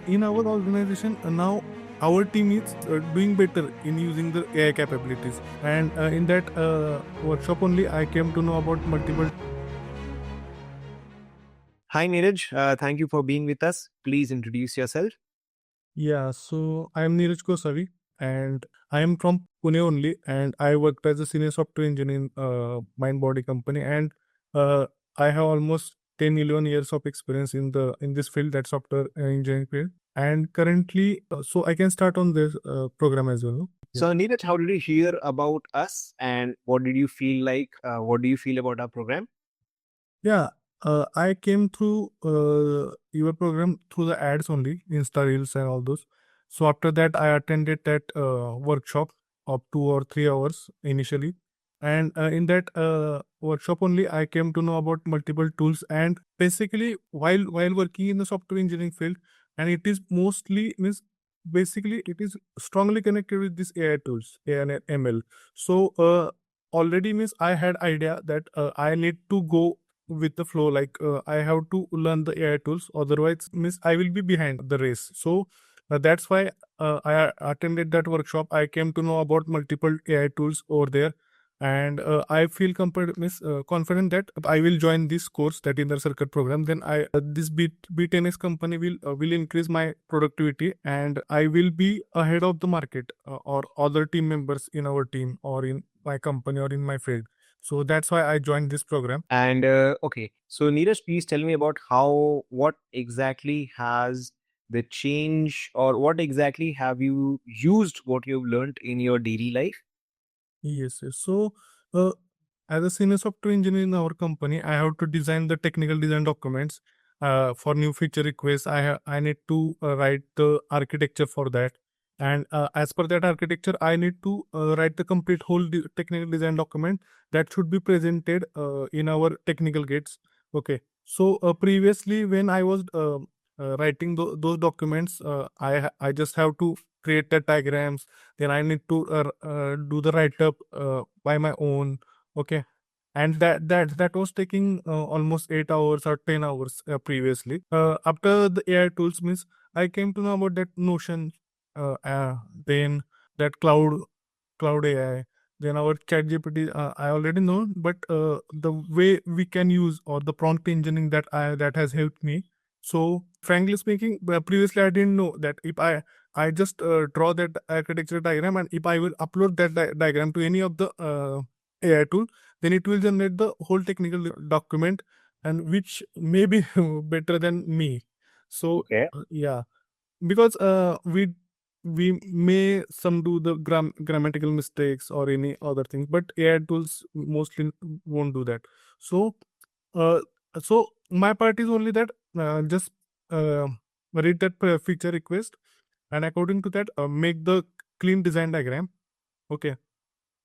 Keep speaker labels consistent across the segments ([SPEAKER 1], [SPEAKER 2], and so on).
[SPEAKER 1] in our organization now our team is doing better in using the AI capabilities, and in that workshop only I came to know about multiple.
[SPEAKER 2] Hi, Neeraj. Thank you for being with us. Please introduce yourself.
[SPEAKER 1] Yeah, so I am Neeraj Gosavi, and I am from Pune only, and I worked as a senior software engineer in Mind Body company, and uh, I have almost 10 11 years of experience in this field, that software engineering field. And currently, so I can start on this program as well. No? Yeah.
[SPEAKER 2] So, Neeraj, how did you hear about us and what did you feel like? What do you feel about our program?
[SPEAKER 1] Yeah, I came through your program through the ads only, Insta Reels and all those. So after that, I attended that workshop of 2 or 3 hours initially, and in that workshop only, I came to know about multiple tools. And basically, while working in the software engineering field, and it is mostly means basically it is strongly connected with these AI tools, AI and ML. So already means I had idea that I need to go with the flow, like I have to learn the AI tools, otherwise means I will be behind the race. So that's why I attended that workshop. I came to know about multiple AI tools over there, and I feel confident that I will join this course, that inner circle program. Then I this B10x company will increase my productivity, and I will be ahead of the market or other team members in our team or in my company or in my field. So that's why I joined this program.
[SPEAKER 2] And okay, so Neeraj, please tell me about what exactly has the change or what exactly have you used what you've learned in your daily life?
[SPEAKER 1] Yes, yes. So, uh, as a senior software engineer in our company, I have to design the technical design documents for new feature requests. I need to write the architecture for that, and as per that architecture, I need to write the complete whole technical design document that should be presented in our technical gates. Okay. So previously, when I was writing those documents, I just have to create the diagrams, then I need to do the write up by my own. Okay, and that was taking almost 8 hours or 10 hours previously. After the AI tools means I came to know about that Notion, then that cloud AI, then our ChatGPT. I already know, but the way we can use or the prompt engineering that has helped me. So frankly speaking, previously I didn't know that if I just draw that architecture diagram, and if I will upload that diagram to any of the AI tool, then it will generate the whole technical document, and which may be better than me. So
[SPEAKER 2] Okay.
[SPEAKER 1] yeah, because we may some do the grammatical mistakes or any other things, but AI tools mostly won't do that. So uh, so my part is only that just uh, read that feature request, and according to that make the clean design diagram. Okay,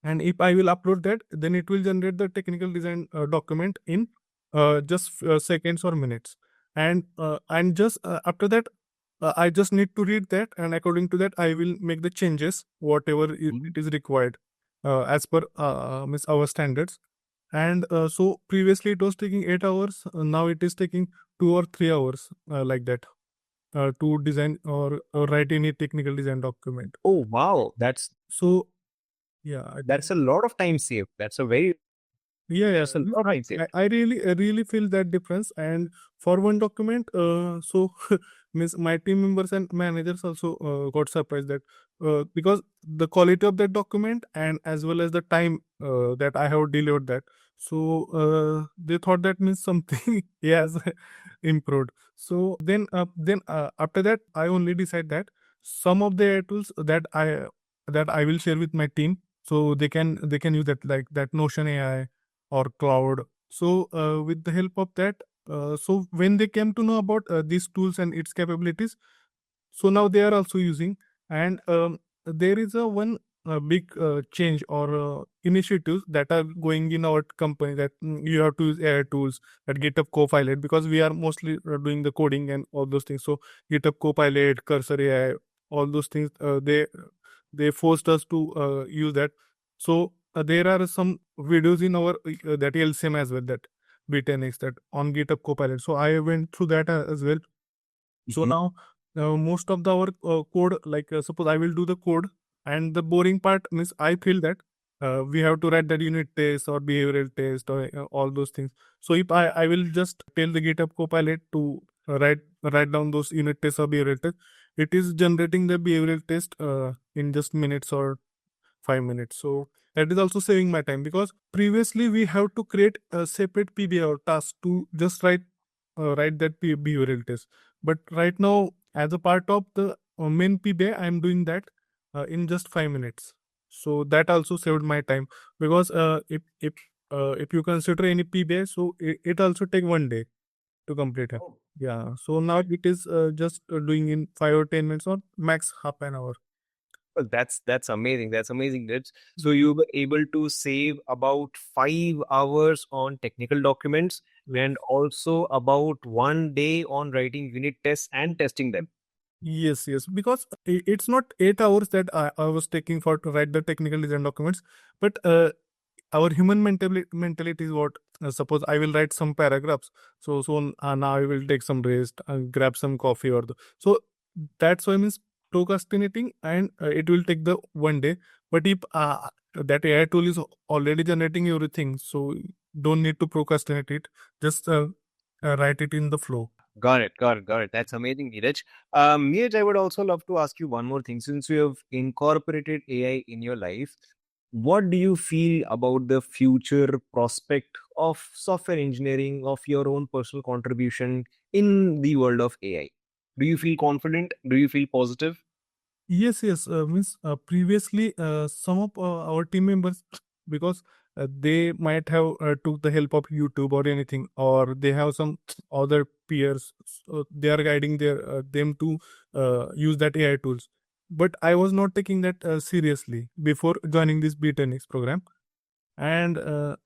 [SPEAKER 1] and if I will upload that, then it will generate the technical design document in just seconds or minutes. And just after that, I just need to read that, and according to that I will make the changes whatever
[SPEAKER 2] Mhm.
[SPEAKER 1] it is required as per means our standards. And so previously it was taking 8 hours, now it is taking 2 or 3 hours, like that, to design or write any technical design document.
[SPEAKER 2] Oh, wow.
[SPEAKER 1] So yeah,
[SPEAKER 2] That's a lot of time saved.
[SPEAKER 1] yeah,
[SPEAKER 2] That's a lot of time saved.
[SPEAKER 1] I really feel that difference. And for one document, so means my team members and managers also got surprised that because the quality of that document and as well as the time that I have delivered that, so they thought that means something yes improved. So then after that, I only decide that some of the AI tools that I will share with my team, so they can use that, like that Notion AI or cloud. So with the help of that, so when they came to know about these tools and its capabilities, so now they are also using. And there is a one big change or initiatives that are going in our company, that you have to use AI tools, that GitHub Copilot, because we are mostly doing the coding and all those things. So GitHub Copilot, Cursor AI, all those things, they forced us to use that. So there are some videos in our that LCM as well, that B10x, that on GitHub Copilot. So I went through that as well. So
[SPEAKER 2] Mhm.
[SPEAKER 1] now most of our code, like suppose I will do the code, and the boring part means I feel that we have to write that unit test or behavioral test or all those things. So if I will just tell the GitHub Copilot to write down those unit tests or behavioral tests, it is generating the behavioral test in just minutes or 5 minutes. So that is also saving my time, because previously we have to create a separate PBA or task to just write that behavioral test. But right now, as a part of the main PBA, I am doing that in just 5 minutes. So that also saved my time, because if you consider any PBA, so it also take one day to complete it.
[SPEAKER 2] Oh.
[SPEAKER 1] Yeah. So now it is just doing in 5 or 10 minutes or max half an hour.
[SPEAKER 2] Well, that's amazing. That's amazing. So you were able to save about 5 hours on technical documents and also about 1 day on writing unit tests and testing them.
[SPEAKER 1] Yes, yes, because it's not 8 hours that I was taking for to write the technical design documents, but our human mentality is what, suppose I will write some paragraphs, so now I will take some rest and grab some coffee so that's why means procrastinating, and it will take the one day. But if that AI tool is already generating everything, so don't need to procrastinate it, just write it in the flow.
[SPEAKER 2] Got it, got it, got it. That's amazing, Neeraj. Neeraj, I would also love to ask you one more thing. Since you have incorporated AI in your life, what do you feel about the future prospect of software engineering, of your own personal contribution in the world of AI? Do you feel confident? Do you feel positive?
[SPEAKER 1] Yes, yes. Means previously, some of our team members, because they might have took the help of YouTube or anything, or they have some other peers, so they are guiding them to use that AI tools. But I was not taking that seriously before joining this B10x program, and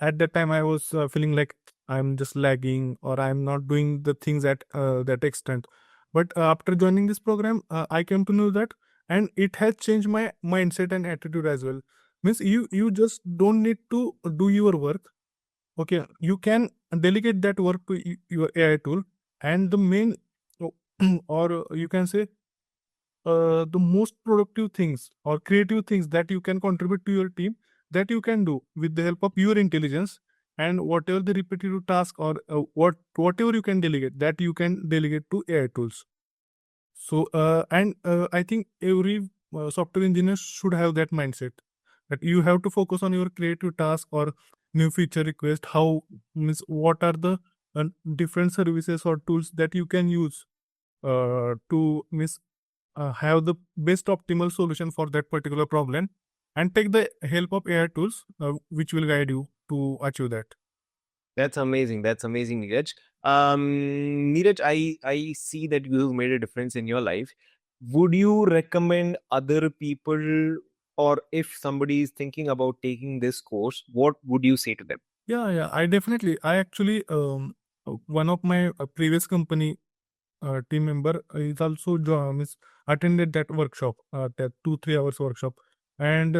[SPEAKER 1] at that time I was feeling like I'm just lagging, or I'm not doing the things at that extent. But after joining this program, I came to know that, and it has changed my mindset and attitude as well. Means you just don't need to do your work. Okay, you can delegate that work to your AI tool, and the main or you can say the most productive things or creative things that you can contribute to your team, that you can do with the help of your intelligence, and whatever the repetitive task or whatever you can delegate, that you can delegate to AI tools. So and I think every software engineer should have that mindset, that you have to focus on your creative task or new feature request. How means what are the uh, different services or tools that you can use to miss have the best optimal solution for that particular problem, and take the help of AI tools which will guide you to achieve that.
[SPEAKER 2] That's amazing. That's amazing, Neeraj. Neeraj, I see that you have made a difference in your life. Would you recommend other people, or if somebody is thinking about taking this course, what would you say to them?
[SPEAKER 1] Yeah, yeah, I actually one of my previous company team member is also means attended that workshop, that 2-3 hours workshop, and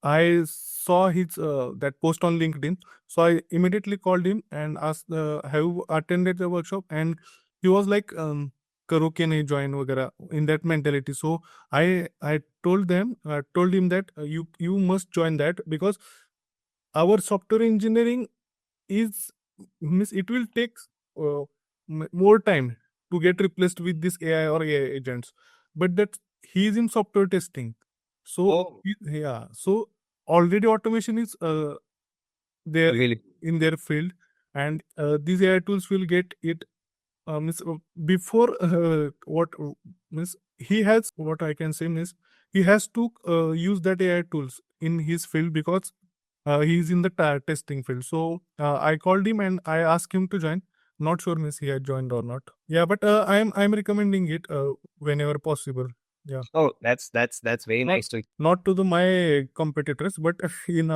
[SPEAKER 1] I saw his that post on LinkedIn. So I immediately called him and asked, have you attended the workshop? And he was like, करो के नहीं join वगैरह, in that mentality. So I told him that you must join that, because our software engineering is means it will take uh, more time to get replaced with this AI or AI agents. But that he is in software testing, so
[SPEAKER 2] Oh,
[SPEAKER 1] yeah, so already automation is there
[SPEAKER 2] really?
[SPEAKER 1] in their field, and these AI tools will get it means before what means he has, what I can say means, he has to use that AI tools in his field, because he is in the testing field. So I called him and I asked him to join. Not sure means he had joined or not. Yeah, but I'm recommending it whenever possible. Yeah,
[SPEAKER 2] Oh, that's very
[SPEAKER 1] not
[SPEAKER 2] nice to.
[SPEAKER 1] not to the my competitors, but in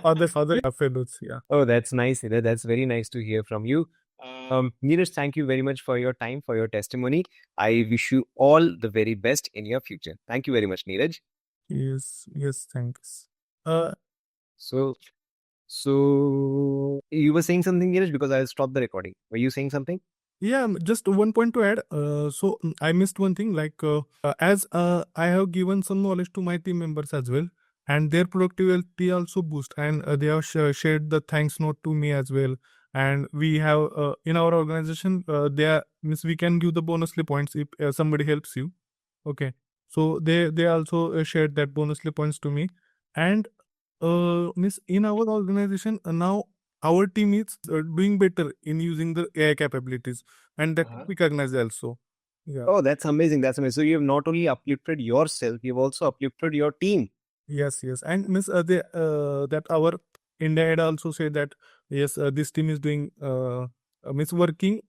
[SPEAKER 1] other fellows. Yeah.
[SPEAKER 2] Oh, that's nice, Neeraj. That's very nice to hear from you. Neeraj, thank you very much for your time, for your testimony. I wish you all the very best in your future. Thank you very much, Neeraj.
[SPEAKER 1] Yes. Yes. Thanks. Uh,
[SPEAKER 2] So, so you were saying something, Neeraj, because I stopped the recording. Were you saying something?
[SPEAKER 1] Yeah, just one point to add. So I missed one thing. Like as I have given some knowledge to my team members as well, and their productivity also boost, and they have shared the thanks note to me as well. And we have in our organization, there means we can give the bonusly points if somebody helps you. Okay, so they also shared that bonusly points to me, and miss in our organization now our team is doing better in using the AI capabilities, and that
[SPEAKER 2] Uh-huh.
[SPEAKER 1] we recognize also. Yeah.
[SPEAKER 2] Oh, that's amazing. That's amazing. So you have not only uplifted yourself, you've also uplifted your team.
[SPEAKER 1] Yes, yes, and miss that our India had also said that yes, this team is doing miss working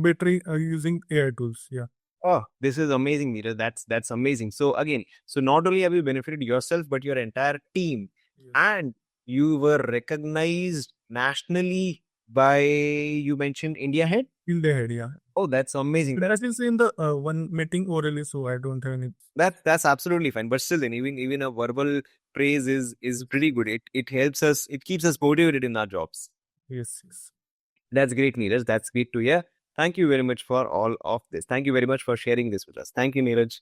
[SPEAKER 1] better using AI tools. Yeah.
[SPEAKER 2] Oh, this is amazing, Neeraj. That's amazing. So again, so not only have you benefited yourself, but your entire team,
[SPEAKER 1] Yes.
[SPEAKER 2] and you were recognized nationally by, you mentioned India Head.
[SPEAKER 1] In the head, yeah.
[SPEAKER 2] Oh, that's amazing.
[SPEAKER 1] That is in the one meeting orally, so I don't have any.
[SPEAKER 2] That's absolutely fine. But still, then even a verbal praise is pretty good. It helps us. It keeps us motivated in our jobs.
[SPEAKER 1] Yes, yes.
[SPEAKER 2] That's great, Neeraj. That's great to hear. Thank you very much for all of this. Thank you very much for sharing this with us. Thank you, Neeraj.